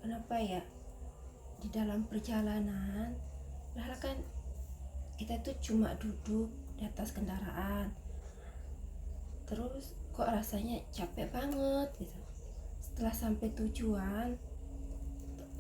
kenapa ya di dalam perjalanan lah kan kita tuh cuma duduk di atas kendaraan, terus kok rasanya capek banget gitu. Setelah sampai tujuan,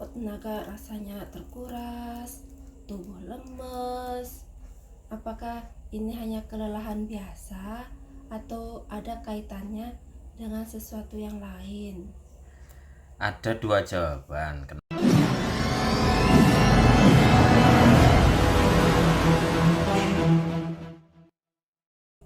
kok tenaga rasanya terkuras, tubuh lemes. Apakah ini hanya kelelahan biasa atau ada kaitannya dengan sesuatu yang lain? Ada dua jawaban.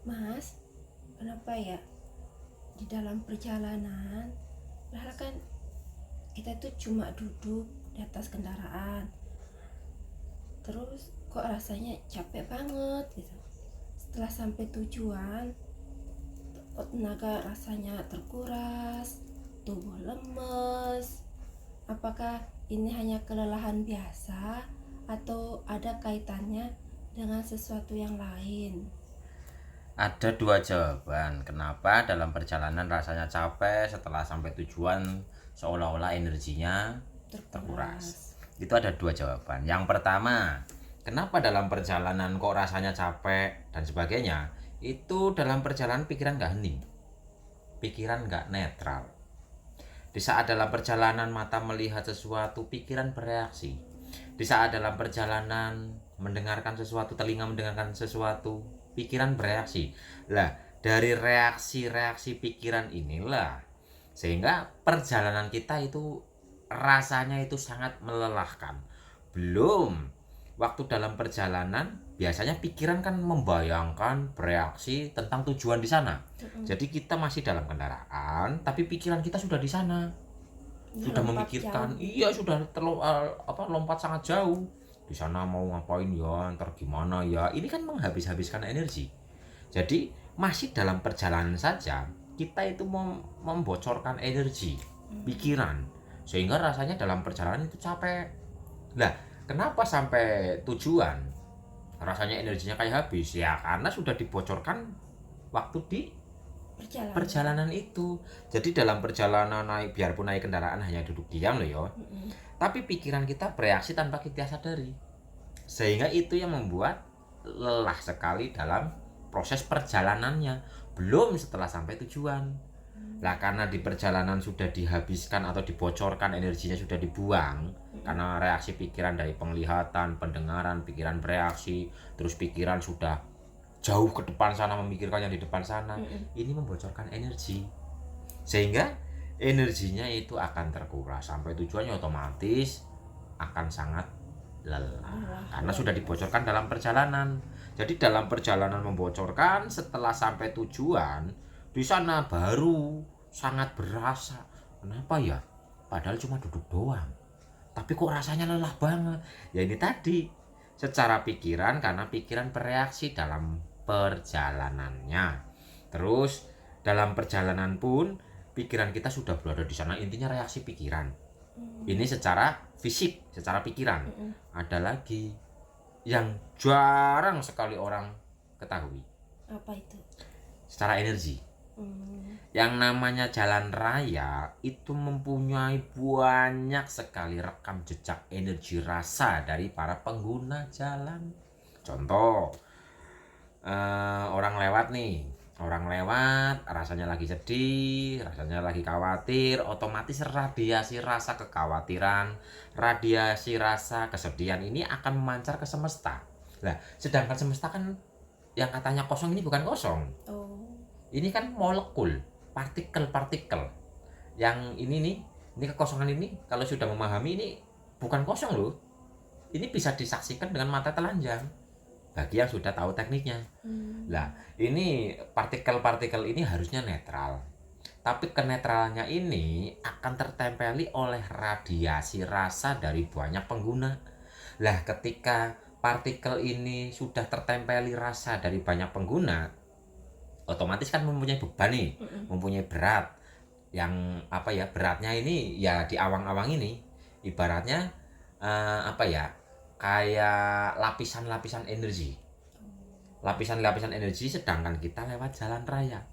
Mas, kenapa ya di dalam perjalanan lah kan kita tuh cuma duduk di atas kendaraan, terus kok rasanya capek banget gitu. Setelah sampai tujuan, kok tenaga rasanya terkuras, tubuh lemes. Apakah ini hanya kelelahan biasa atau ada kaitannya dengan sesuatu yang lain? Ada dua jawaban. Kenapa dalam perjalanan rasanya capek, setelah sampai tujuan seolah-olah energinya terkuras? Itu ada dua jawaban. Yang pertama, kenapa dalam perjalanan kok rasanya capek dan sebagainya? Itu dalam perjalanan pikiran nggak hening, pikiran nggak netral. Di saat dalam perjalanan mata melihat sesuatu, pikiran bereaksi. Di saat dalam perjalanan mendengarkan sesuatu, telinga mendengarkan sesuatu, pikiran bereaksi. Lah, dari reaksi-reaksi pikiran inilah sehingga perjalanan kita itu rasanya itu sangat melelahkan. Belum waktu dalam perjalanan biasanya pikiran kan membayangkan bereaksi tentang tujuan di sana. Jadi kita masih dalam kendaraan tapi pikiran kita sudah di sana. Sudah memikirkan, iya sudah lompat sangat jauh. Di sana mau ngapain ya, ntar gimana ya. Ini kan menghabis-habiskan energi. Jadi masih dalam perjalanan saja kita itu membocorkan energi pikiran sehingga rasanya dalam perjalanan itu capek. Lah, kenapa sampai tujuan rasanya energinya kayak habis? Ya karena sudah dibocorkan waktu di perjalanan itu. Jadi dalam perjalanan naik, biarpun naik kendaraan hanya duduk diam loh ya, tapi pikiran kita bereaksi tanpa kita sadari, sehingga itu yang membuat lelah sekali dalam proses perjalanannya, belum setelah sampai tujuan. Lah karena di perjalanan sudah dihabiskan atau dibocorkan, energinya sudah dibuang karena reaksi pikiran dari penglihatan, pendengaran, pikiran bereaksi, terus pikiran sudah jauh ke depan sana memikirkan yang di depan sana. Ini membocorkan energi sehingga energinya itu akan terkuras, sampai tujuannya otomatis akan sangat lelah karena sudah dibocorkan dalam perjalanan. Jadi dalam perjalanan membocorkan, setelah sampai tujuan di sana baru sangat berasa. Kenapa ya? Padahal cuma duduk doang. Tapi kok rasanya lelah banget. Ya ini tadi, secara pikiran karena pikiran bereaksi dalam perjalanannya. Terus dalam perjalanan pun pikiran kita sudah berada di sana, intinya reaksi pikiran. Ini secara fisik, secara pikiran. Ada lagi yang jarang sekali orang ketahui. Apa itu? Secara energi. Yang namanya jalan raya itu mempunyai banyak sekali rekam jejak energi rasa dari para pengguna jalan. Contoh, orang lewat nih, orang lewat rasanya lagi sedih, rasanya lagi khawatir, otomatis radiasi rasa kekhawatiran, radiasi rasa kesedihan ini akan memancar ke semesta. Lah, sedangkan semesta kan yang katanya kosong ini bukan kosong. Ini kan molekul, partikel-partikel. Yang ini kekosongan ini kalau sudah memahami ini bukan kosong loh. Ini bisa disaksikan dengan mata telanjang bagi yang sudah tahu tekniknya. Lah, ini partikel-partikel ini harusnya netral. Tapi kenetralannya ini akan tertempeli oleh radiasi rasa dari banyak pengguna. Lah, ketika partikel ini sudah tertempeli rasa dari banyak pengguna, otomatis kan mempunyai beban nih, mempunyai berat. Yang apa ya, beratnya ini ya di awang-awang ini ibaratnya apa ya, kayak lapisan-lapisan energi. Lapisan-lapisan energi sedangkan kita lewat jalan raya.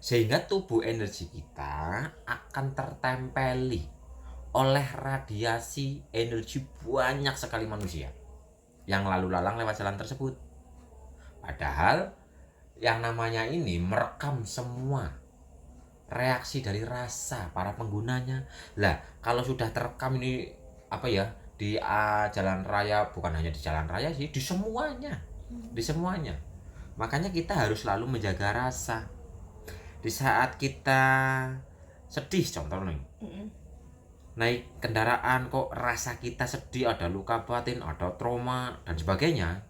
Sehingga tubuh energi kita akan tertempeli oleh radiasi energi banyak sekali manusia yang lalu lalang lewat jalan tersebut. Padahal yang namanya ini merekam semua reaksi dari rasa para penggunanya. Lah, kalau sudah terekam ini di jalan raya, bukan hanya di jalan raya sih, di semuanya. Di semuanya. Makanya kita harus selalu menjaga rasa. Di saat kita sedih contohnya, naik kendaraan kok rasa kita sedih, ada luka batin, ada trauma dan sebagainya,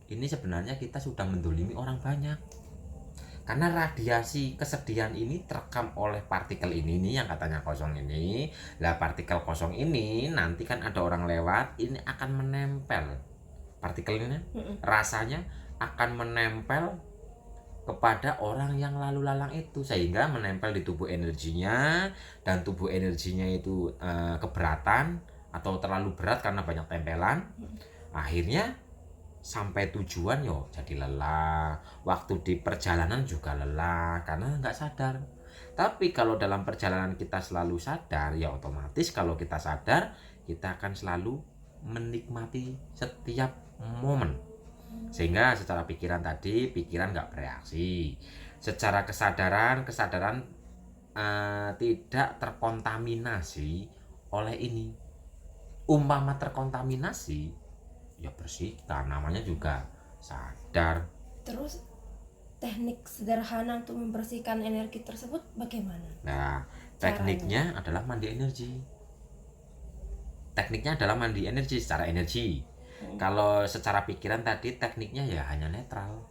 ini sebenarnya kita sudah mendolimi orang banyak. Karena radiasi kesedihan ini terekam oleh partikel ini nih yang katanya kosong ini. Lah partikel kosong ini nanti kan ada orang lewat, ini akan menempel. Partikel ini rasanya akan menempel kepada orang yang lalu lalang itu, sehingga menempel di tubuh energinya, dan tubuh energinya itu keberatan atau terlalu berat karena banyak tempelan. Akhirnya sampai tujuan jadi lelah, waktu di perjalanan juga lelah karena nggak sadar. Tapi kalau dalam perjalanan kita selalu sadar, ya otomatis kalau kita sadar kita akan selalu menikmati setiap momen, sehingga secara pikiran nggak bereaksi, secara kesadaran tidak terkontaminasi oleh ini. Umpama terkontaminasi, ya bersihkan, namanya juga sadar. Terus teknik sederhana untuk membersihkan energi tersebut bagaimana? Nah, tekniknya adalah mandi energi. Tekniknya adalah mandi energi secara energi. Kalau secara pikiran tadi tekniknya ya hanya netral.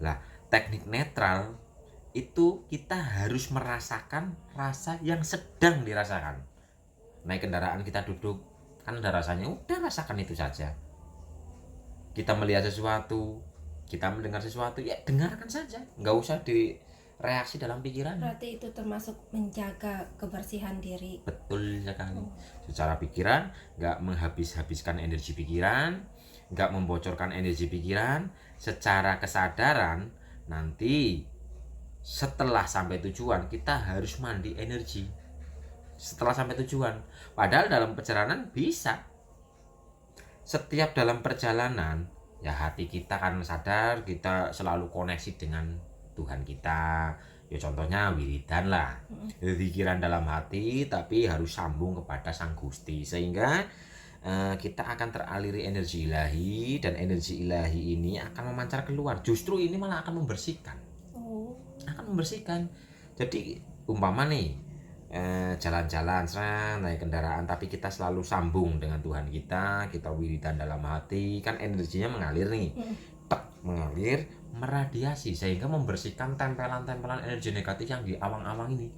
Lah, teknik netral itu kita harus merasakan rasa yang sedang dirasakan. Naik kendaraan kita duduk, kan ada rasanya, udah rasakan itu saja. Kita melihat sesuatu, kita mendengar sesuatu, ya dengarkan saja, nggak usah direaksi dalam pikiran. Berarti itu termasuk menjaga kebersihan diri. Betul sekali. Secara pikiran nggak menghabiskan energi pikiran, nggak membocorkan energi pikiran. Secara kesadaran nanti setelah sampai tujuan kita harus mandi energi setelah sampai tujuan. Padahal dalam perjalanan bisa, setiap dalam perjalanan ya hati kita kan sadar, kita selalu koneksi dengan Tuhan kita. Ya contohnya wiridan lah, pikiran dalam hati tapi harus sambung kepada Sang Gusti, sehingga kita akan teraliri energi ilahi, dan energi ilahi ini akan memancar keluar. Justru ini malah akan membersihkan. Akan membersihkan. Jadi umpama nih jalan-jalan, naik kendaraan, tapi kita selalu sambung dengan Tuhan kita wiridan dalam hati, kan energinya mengalir nih, mengalir, meradiasi, sehingga membersihkan tempelan-tempelan energi negatif yang di awang-awang ini.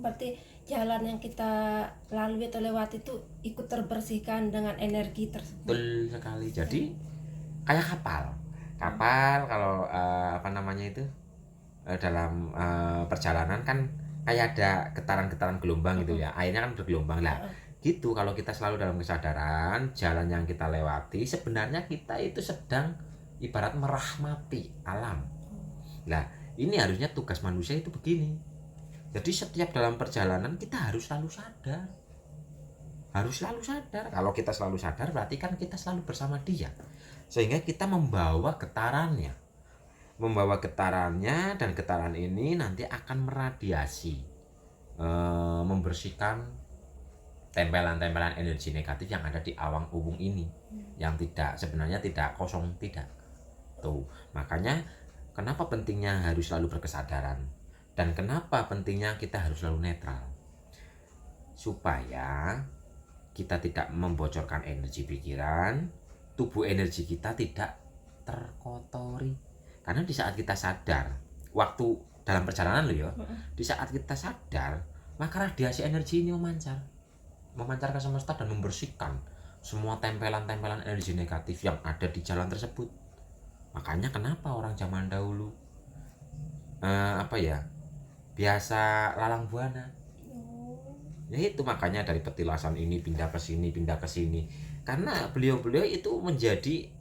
Berarti jalan yang kita lalui atau lewati itu ikut terbersihkan dengan energi tersebut. Betul sekali. Jadi kayak kapal kalau dalam perjalanan kan kayak ada getaran-getaran gelombang gitu ya, airnya kan bergelombang lah. Gitu, kalau kita selalu dalam kesadaran jalan yang kita lewati, sebenarnya kita itu sedang ibarat merahmati alam. Nah, ini harusnya tugas manusia itu begini. Jadi setiap dalam perjalanan kita harus selalu sadar. Harus selalu sadar. Kalau kita selalu sadar berarti kan kita selalu bersama Dia. Sehingga kita membawa getarannya, dan getaran ini nanti akan meradiasi, membersihkan tempelan-tempelan energi negatif yang ada di awang ubung ini, yang sebenarnya tidak kosong, tidak. Tuh, makanya kenapa pentingnya harus selalu berkesadaran, dan kenapa pentingnya kita harus selalu netral, supaya kita tidak membocorkan energi pikiran, tubuh energi kita tidak terkotori. Karena di saat kita sadar, waktu dalam perjalanan loh ya, di saat kita sadar, maka radiasi energi ini memancar ke semesta dan membersihkan semua tempelan-tempelan energi negatif yang ada di jalan tersebut. Makanya kenapa orang zaman dahulu biasa lalang buana. Ya itu makanya dari petilasan ini pindah ke sini, karena beliau-beliau itu menjadi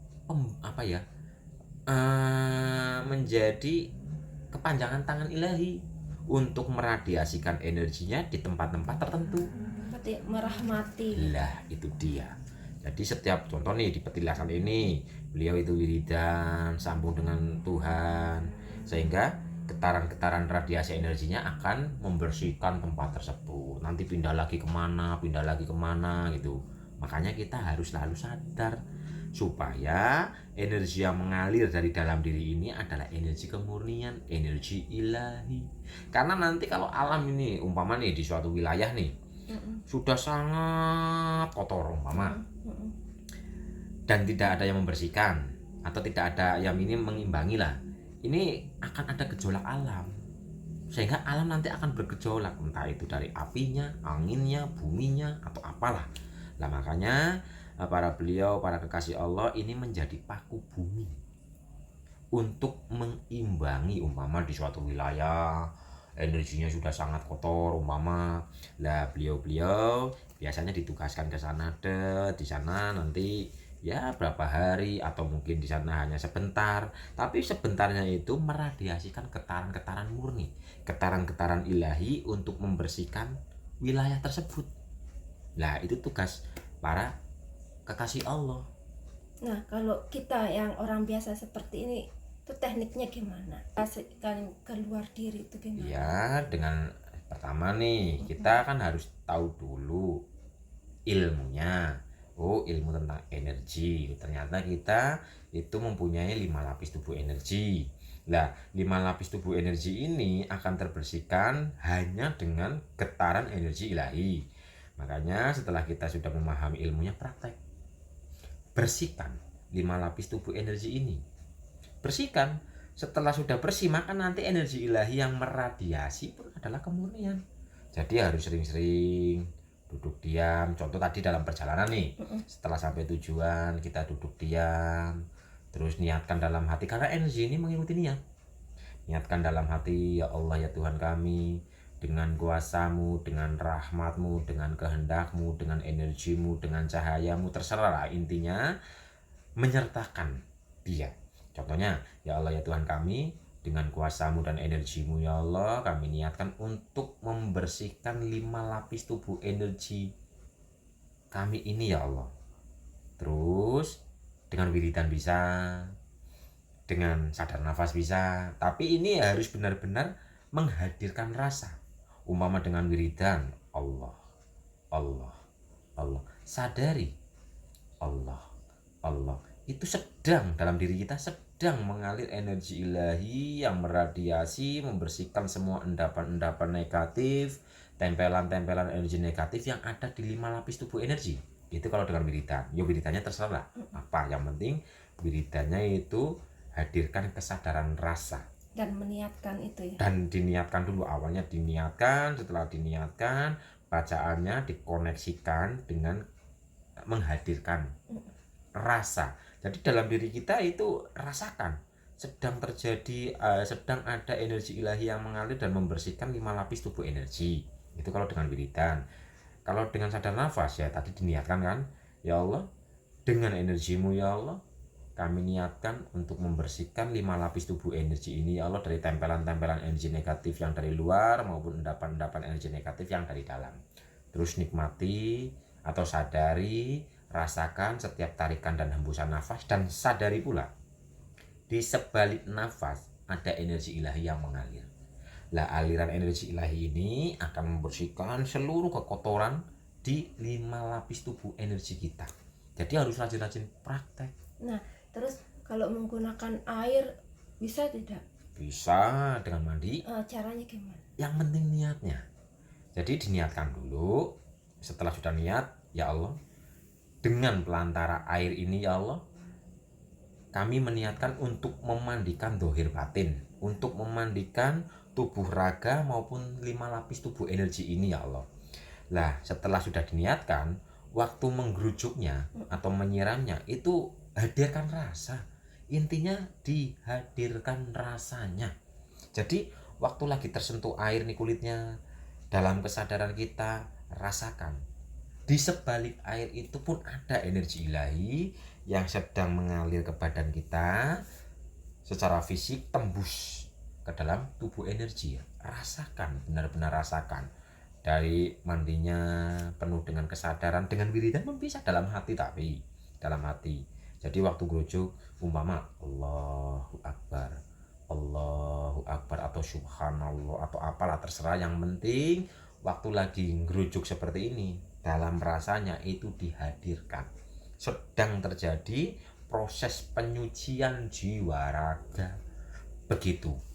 menjadi kepanjangan tangan ilahi untuk meradiasikan energinya di tempat-tempat tertentu. Berarti merahmati. Lah itu dia. Jadi setiap contoh nih di petilasan ini, beliau itu wiridan, sambung dengan Tuhan, sehingga getaran-getaran radiasi energinya akan membersihkan tempat tersebut. Nanti pindah lagi kemana gitu. Makanya kita harus selalu sadar supaya energi yang mengalir dari dalam diri ini adalah energi kemurnian, energi ilahi. Karena nanti kalau alam ini umpama nih di suatu wilayah nih sudah sangat kotor umpama dan tidak ada yang membersihkan atau tidak ada yang ini mengimbangi lah, ini akan ada gejolak alam, sehingga alam nanti akan bergejolak, entah itu dari apinya, anginnya, buminya atau apalah. Nah makanya para beliau, para kekasih Allah ini menjadi paku bumi untuk mengimbangi umpama di suatu wilayah energinya sudah sangat kotor umpama. Lah beliau-beliau biasanya ditugaskan ke sana deh, di sana nanti ya berapa hari atau mungkin di sana hanya sebentar, tapi sebentarnya itu meradiasikan getaran-getaran murni, getaran-getaran ilahi untuk membersihkan wilayah tersebut. Lah itu tugas para kekasih Allah. Nah, kalau kita yang orang biasa seperti ini, itu tekniknya gimana? Kasihkan keluar diri itu gimana? Ya, dengan pertama nih, kita kan harus tahu dulu ilmunya. Oh, ilmu tentang energi. Ternyata kita itu mempunyai 5 lapis tubuh energi. Nah, 5 lapis tubuh energi ini akan terbersihkan hanya dengan getaran energi ilahi. Makanya setelah kita sudah memahami ilmunya, praktek. Bersihkan 5 lapis tubuh energi ini. Bersihkan. Setelah sudah bersih, maka nanti energi ilahi yang meradiasi pun adalah kemurnian. Jadi harus sering-sering duduk diam. Contoh tadi dalam perjalanan nih, setelah sampai tujuan kita duduk diam, terus niatkan dalam hati, karena energi ini mengikuti niat. Niatkan dalam hati, ya Allah ya Tuhan kami, dengan kuasamu, dengan rahmatmu, dengan kehendakmu, dengan energimu, dengan cahayamu, terserah intinya menyertakan dia. Contohnya, ya Allah ya Tuhan kami, dengan kuasamu dan energimu ya Allah, kami niatkan untuk membersihkan 5 lapis tubuh energi kami ini ya Allah. Terus dengan wiridan bisa, dengan sadar nafas bisa, tapi ini harus benar-benar menghadirkan rasa. Umpama dengan wiridan, Allah, Allah, Allah, sadari Allah, Allah. Itu sedang dalam diri kita sedang mengalir energi ilahi yang meradiasi, membersihkan semua endapan-endapan negatif, tempelan-tempelan energi negatif yang ada di 5 lapis tubuh energi. Itu kalau dengan wiridan. Ya wiridannya terserah lah apa, yang penting wiridannya itu hadirkan kesadaran rasa Dan meniatkan itu ya. dan diniatkan dulu. Awalnya diniatkan, setelah diniatkan bacaannya dikoneksikan dengan menghadirkan rasa. Jadi dalam diri kita itu rasakan sedang terjadi, sedang ada energi ilahi yang mengalir dan membersihkan 5 lapis tubuh energi. Itu kalau dengan wiridan. Kalau dengan sadar nafas ya tadi diniatkan kan, ya Allah dengan energimu ya Allah, kami niatkan untuk membersihkan 5 lapis tubuh energi ini ya Allah, dari tempelan-tempelan energi negatif yang dari luar maupun endapan-endapan energi negatif yang dari dalam. Terus nikmati atau sadari, rasakan setiap tarikan dan hembusan nafas, dan sadari pula di sebalik nafas ada energi ilahi yang mengalir. Lah aliran energi ilahi ini akan membersihkan seluruh kekotoran di 5 lapis tubuh energi kita. Jadi harus rajin-rajin praktek. Nah, terus kalau menggunakan air bisa tidak? Bisa dengan mandi. Caranya gimana? Yang penting niatnya. Jadi diniatkan dulu. Setelah sudah niat, ya Allah, dengan pelantara air ini ya Allah, kami meniatkan untuk memandikan dohir batin, untuk memandikan tubuh raga maupun 5 lapis tubuh energi ini ya Allah. Lah setelah sudah diniatkan, waktu menggerujuknya atau menyiramnya itu hadirkan rasa. Intinya dihadirkan rasanya. Jadi waktu lagi tersentuh air nih kulitnya, dalam kesadaran kita rasakan di sebalik air itu pun ada energi ilahi yang sedang mengalir ke badan kita secara fisik, tembus ke dalam tubuh energi. Rasakan, benar-benar rasakan. dari mandinya penuh dengan kesadaran, dengan wiridan pun bisa dalam hati, tapi dalam hati. Jadi waktu gerujuk umpama Allahu Akbar atau Subhanallah atau apalah, terserah, yang penting waktu lagi gerujuk seperti ini dalam rasanya itu dihadirkan sedang terjadi proses penyucian jiwa raga, begitu.